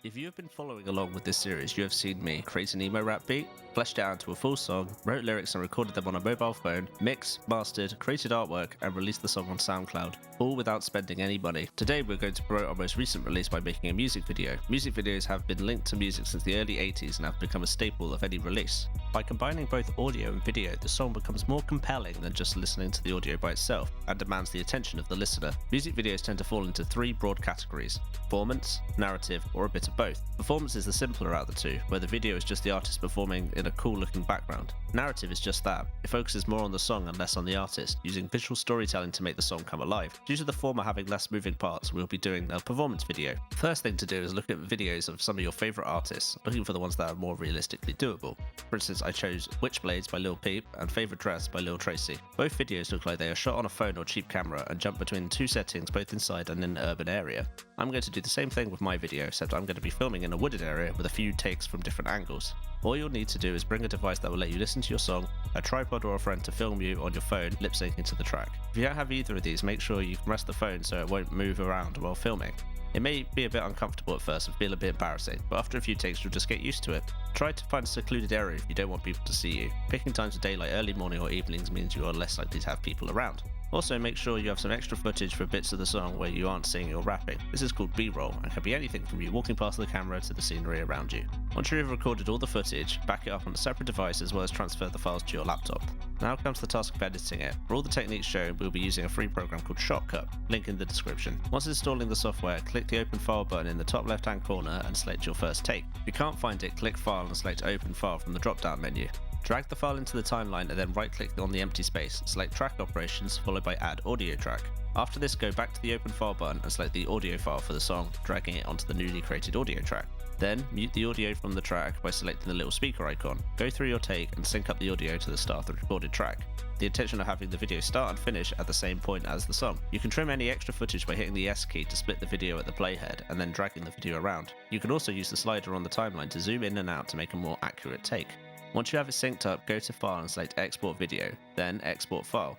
If you have been following along with this series, you have seen me create an emo rap beat, fleshed it out into a full song, wrote lyrics and recorded them on a mobile phone, mixed, mastered, created artwork, and released the song on SoundCloud, all without spending any money. Today we're going to promote our most recent release by making a music video. Music videos have been linked to music since the early 80s and have become a staple of any release. By combining both audio and video, the song becomes more compelling than just listening to the audio by itself, and demands the attention of the listener. Music videos tend to fall into three broad categories: performance, narrative, or a bit of both. Performance is the simpler out of the two, where the video is just the artist performing in a cool looking background. Narrative is just that. It focuses more on the song and less on the artist, using visual storytelling to make the song come alive. Due to the former having less moving parts, we'll be doing a performance video. First thing to do is look at videos of some of your favourite artists, looking for the ones that are more realistically doable. For instance, I chose Witchblades by Lil Peep and Favourite Dress by Lil Tracy. Both videos look like they are shot on a phone or cheap camera and jump between two settings both inside and in an urban area. I'm going to do the same thing with my video, except I'm going to be filming in a wooded area with a few takes from different angles. All you'll need to do is bring a device that will let you listen to your song, a tripod or a friend to film you on your phone lip syncing to the track. If you don't have either of these, make sure you can rest the phone so it won't move around while filming. It may be a bit uncomfortable at first and feel a bit embarrassing, but after a few takes you'll just get used to it. Try to find a secluded area if you don't want people to see you. Picking times of day like early morning or evenings means you are less likely to have people around. Also, make sure you have some extra footage for bits of the song where you aren't singing or rapping. This is called B-roll and can be anything from you walking past the camera to the scenery around you. Once you have recorded all the footage, back it up on a separate device as well as transfer the files to your laptop. Now comes the task of editing it. For all the techniques shown, we'll be using a free program called Shotcut, link in the description. Once installing the software, click the Open File button in the top left hand corner and select your first take. If you can't find it, click File and select Open File from the drop down menu. Drag the file into the timeline and then right click on the empty space, select Track Operations followed by Add Audio Track. After this, go back to the Open File button and select the audio file for the song, dragging it onto the newly created audio track. Then, mute the audio from the track by selecting the little speaker icon. Go through your take and sync up the audio to the start of the recorded track. The intention of having the video start and finish at the same point as the song. You can trim any extra footage by hitting the S key to split the video at the playhead and then dragging the video around. You can also use the slider on the timeline to zoom in and out to make a more accurate take. Once you have it synced up, go to File and select Export Video, then Export File.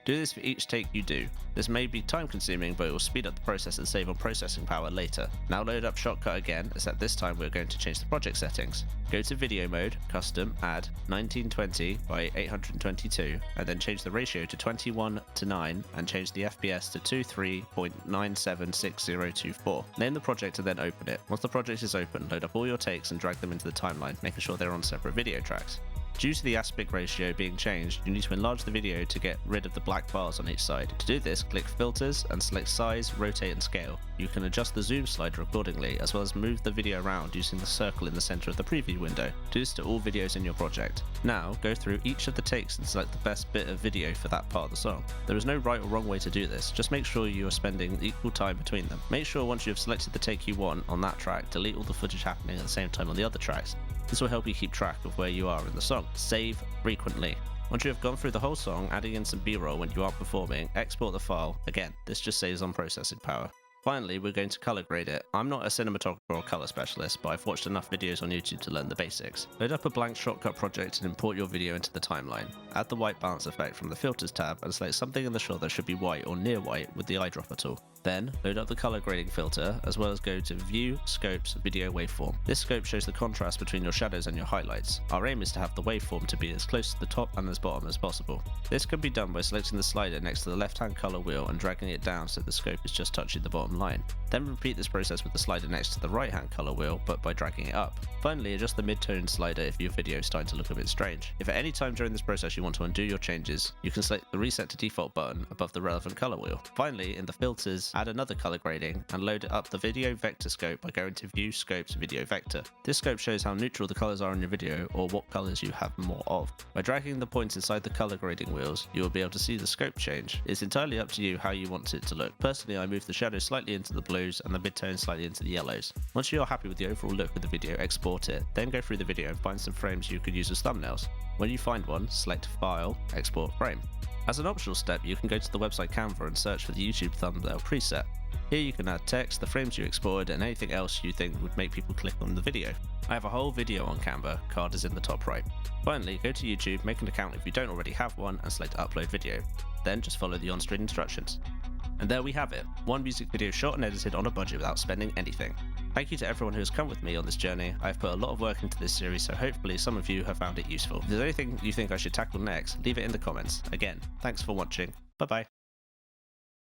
Do this for each take you do. This may be time consuming, but it will speed up the process and save on processing power later. Now load up Shotcut again, except this time we're going to change the project settings. Go to Video Mode, Custom, add 1920 by 822, and then change the ratio to 21:9 and change the FPS to 23.976024. Name the project and then open it. Once the project is open, load up all your takes and drag them into the timeline, making sure they're on separate video tracks. Due to the aspect ratio being changed, you need to enlarge the video to get rid of the black bars on each side. To do this, click Filters and select Size, Rotate and Scale. You can adjust the zoom slider accordingly, as well as move the video around using the circle in the center of the preview window. Do this to all videos in your project. Now, go through each of the takes and select the best bit of video for that part of the song. There is no right or wrong way to do this, just make sure you are spending equal time between them. Make sure once you have selected the take you want on that track, delete all the footage happening at the same time on the other tracks. This will help you keep track of where you are in the song. Save frequently. Once you have gone through the whole song, adding in some B-roll when you aren't performing, export the file. Again, this just saves on processing power. Finally, we're going to color grade it. I'm not a cinematographer or color specialist, but I've watched enough videos on YouTube to learn the basics. Load up a blank Shotcut project and import your video into the timeline. Add the white balance effect from the Filters tab and select something in the shot that should be white or near white with the eyedropper tool. Then, load up the color grading filter, as well as go to View, Scopes, Video Waveform. This scope shows the contrast between your shadows and your highlights. Our aim is to have the waveform to be as close to the top and as bottom as possible. This can be done by selecting the slider next to the left-hand color wheel and dragging it down so the scope is just touching the bottom line. Then repeat this process with the slider next to the right-hand color wheel, but by dragging it up. Finally, adjust the mid-tone slider if your video is starting to look a bit strange. If at any time during this process you want to undo your changes, you can select the Reset to Default button above the relevant color wheel. Finally, in the filters, add another color grading and load up the video vector scope by going to View, Scopes, Video Vector. This scope shows how neutral the colors are in your video or what colors you have more of. By dragging the points inside the color grading wheels, you will be able to see the scope change. It's entirely up to you how you want it to look. Personally, I moved the shadows slightly into the blues and the mid-tone slightly into the yellows. Once you are happy with the overall look of the video, export it, then go through the video and find some frames you could use as thumbnails. When you find one, select File, Export Frame. As an optional step, you can go to the website Canva and search for the YouTube thumbnail preset. Here you can add text, the frames you exported, and anything else you think would make people click on the video. I have a whole video on Canva, card is in the top right. Finally, go to YouTube, make an account if you don't already have one, and select Upload Video. Then just follow the on-screen instructions. And there we have it, one music video shot and edited on a budget without spending anything. Thank you to everyone who has come with me on this journey. I've put a lot of work into this series, so hopefully some of you have found it useful. If there's anything you think I should tackle next, leave it in the comments. Again, thanks for watching. Bye bye.